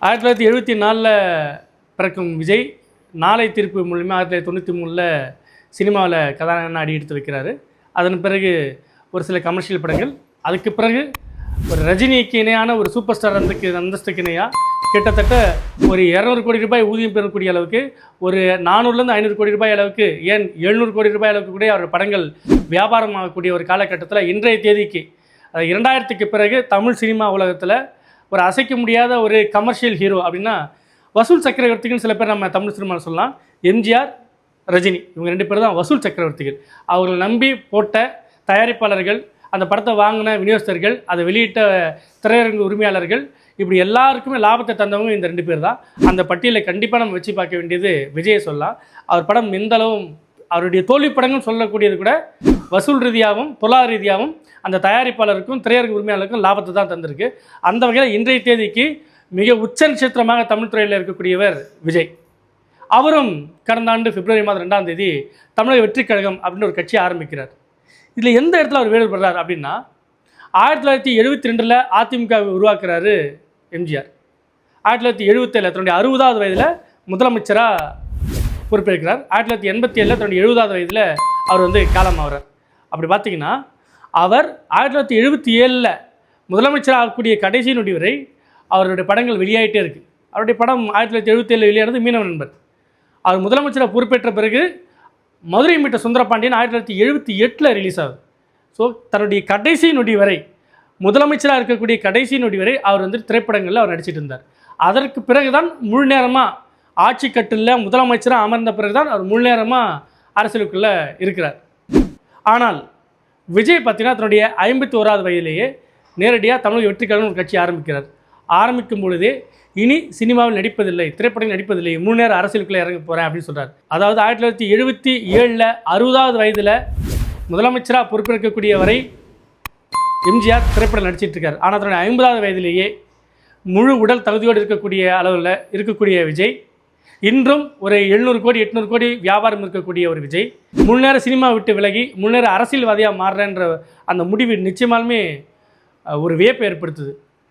1974 பிறக்கும் விஜய் நாளை தீர்ப்பு மூலிமா 1993 சினிமாவில் கதாநாயகனாக அடி எடுத்து வைக்கிறாரு. அதன் பிறகு ஒரு சில கமர்ஷியல் படங்கள், அதுக்கு பிறகு ஒரு ரஜினிக்கு இணையான ஒரு சூப்பர் ஸ்டார் அந்தஸ்துக்கு இணையாக கிட்டத்தட்ட ஒரு 200 கோடி ரூபாய் ஊதியம் பெறக்கூடிய அளவுக்கு, ஒரு 400லேருந்து 500 கோடி ரூபாய் அளவுக்கு, ஏன் 700 கோடி ரூபாய் அளவுக்கு கூட அவர் படங்கள் வியாபாரமாகக்கூடிய ஒரு காலகட்டத்தில் இன்றைய தேதிக்கு 2000க்கு பிறகு தமிழ் சினிமா உலகத்தில் ஒரு அசைக்க முடியாத ஒரு கமர்ஷியல் ஹீரோ அப்படின்னா வசூல் சக்கரவர்த்திகள் சில பேர் நம்ம தமிழ் சினிமாவில் சொல்லலாம். எம்ஜிஆர், ரஜினி, இவங்க 2 பேர் தான் வசூல் சக்கரவர்த்திகள். அவர்கள் நம்பி போட்ட தயாரிப்பாளர்கள், அந்த படத்தை வாங்கின விநியோகஸ்தர்கள், அதை வெளியிட்ட திரையரங்கு உரிமையாளர்கள், இப்படி எல்லாருக்குமே லாபத்தை தந்தவங்க இந்த 2 பேர் தான். அந்த பட்டியலை கண்டிப்பாக நம்ம வச்சு பார்க்க வேண்டியது விஜயை சொல்லலாம். அவர் படம் எந்தளவும் அவருடைய தோல்வி படங்கள் சொல்லக்கூடியது கூட வசூல் ரீதியாகவும் பொருளாதார ரீதியாகவும் அந்த தயாரிப்பாளருக்கும் திரையரங்கு உரிமையாளருக்கும் லாபத்தை தான் தந்திருக்கு. அந்த வகையில் இன்றைய தேதிக்கு மிக உச்ச நட்சத்திரமாக தமிழ் துறையில் இருக்கக்கூடியவர் விஜய். அவரும் கடந்த ஆண்டு பிப்ரவரி மாதம் 2ஆம் தேதி தமிழக வெற்றிக் கழகம் அப்படின்னு ஒரு கட்சி ஆரம்பிக்கிறார். இதில் எந்த இடத்துல அவர் வேறுபடுறார் அப்படின்னா, 1972 அதிமுகவை உருவாக்குறாரு எம்ஜிஆர். 1977 தன்னுடைய 60வது வயதில் முதலமைச்சராக பொறுப்பேற்கிறார். 1987 தன்னுடைய 70வது வயதில் அவர் காலமாகிறார். அப்படி பார்த்தீங்கன்னா அவர் 1977 முதலமைச்சராக ஆகக்கூடிய கடைசி நொடி வரை அவருடைய படங்கள் வெளியாகிட்டே இருக்குது. அவருடைய படம் 1977 வெளியானது மீனவ நண்பர். அவர் முதலமைச்சராக பொறுப்பேற்ற பிறகு மதுரை மீட்ட சுந்தரபாண்டியன் 1978 ரிலீஸ் ஆகுது. ஸோ தன்னுடைய கடைசி நொடி வரை, முதலமைச்சராக இருக்கக்கூடிய கடைசி நொடி வரை அவர் திரைப்படங்களில் அவர் நடிச்சிட்டு இருந்தார். அதற்கு பிறகு தான் முழு நேரமாக ஆட்சி கட்டில் முதலமைச்சராக அமர்ந்த பிறகு தான் அவர் முழு நேரமாக அரசியலுக்குள்ளே இருக்கிறார். ஆனால் விஜய் பார்த்தீங்கன்னா தன்னுடைய 51வது வயதிலேயே நேரடியாக தமிழக வெற்றிக் கழகம் ஒரு கட்சி ஆரம்பிக்கிறார். ஆரம்பிக்கும் பொழுதே இனி சினிமாவில் நடிப்பதில்லை, திரைப்படம் நடிப்பதில்லை, முழு நேர அரசியலுக்குள்ளே இறங்க போகிறேன் அப்படின்னு சொல்கிறார். அதாவது 1977 60வது வயதில் முதலமைச்சராக பொறுப்பேற்கக்கூடிய வரை எம்ஜிஆர் திரைப்படம் நடிச்சிட்டு இருக்கார். ஆனால் தன்னுடைய 50வது வயதிலேயே முழு உடல் தகுதியோடு இருக்கக்கூடிய அளவில் இருக்கக்கூடிய விஜய் இன்றும் ஒரு 700 கோடி 800 கோடி வியாபாரம் இருக்கக்கூடிய ஒரு விஜய் முன்னேற சினிமா விட்டு விலகி முன்னேற அரசியல்வாதியாக மாறுறன்ற அந்த முடிவு நிச்சயமாலுமே ஒரு வியப்பை ஏற்படுத்துது.